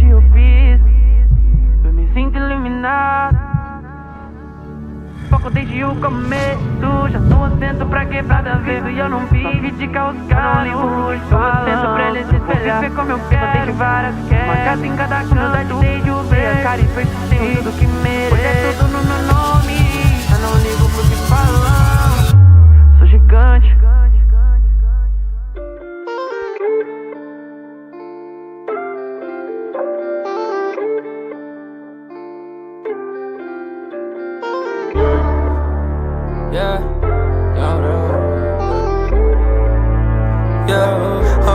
eu fiz. Eu me sinto iluminado. Foco desde o começo. Já tô atento pra quebrada vivo. E eu não vivo de causar. Eu não ligo, tô atento pra eles se espelhar. Viver como eu quero, deixo várias quedas. Uma casa em cada canto, desde o ver a cara e persistir tudo que mereço. Hoje é tudo no meu nome. Eu não ligo pro que falam. Sou gigante. Yeah,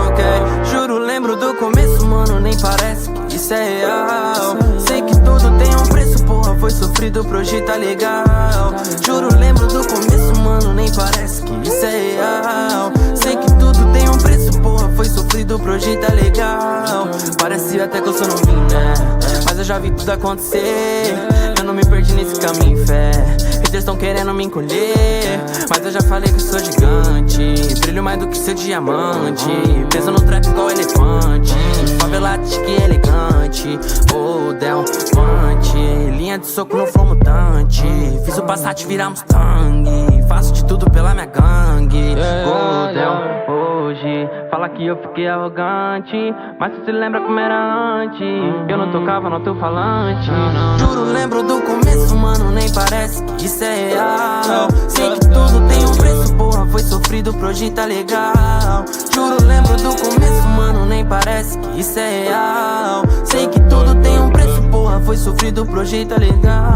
ok. Juro, lembro do começo, mano, nem parece que isso é real. Sei que tudo tem um preço, porra, foi sofrido pra hoje tá legal. Juro, lembro do começo, mano, nem parece que isso é real. Sei que tudo tem um preço, porra, foi sofrido pra hoje tá legal. Parece até que eu sou novinho, né? Mas eu já vi tudo acontecer. Eu não me perdi nesse caminho, fé. Eles tão querendo me encolher, mas eu já falei que sou gigante. Brilho mais do que seu diamante. Peso no trap igual elefante. Favelado que elegante. Oh, Del Vante. Linha de soco no flow mutante. Fiz o Passat virar Mustang. Faço de tudo pela minha gangue. Goldel, hoje fala que eu fiquei arrogante, mas tu se lembra como era antes. Eu não tocava no teu falante. Juro, lembro do começo, mano, nem parece que isso é real. Sei que tudo tem um preço, porra, foi sofrido pra hoje tá legal. Juro, lembro do começo, mano, nem parece que isso é real. Sei que tudo tem um preço, porra, foi sofrido pra hoje tá legal.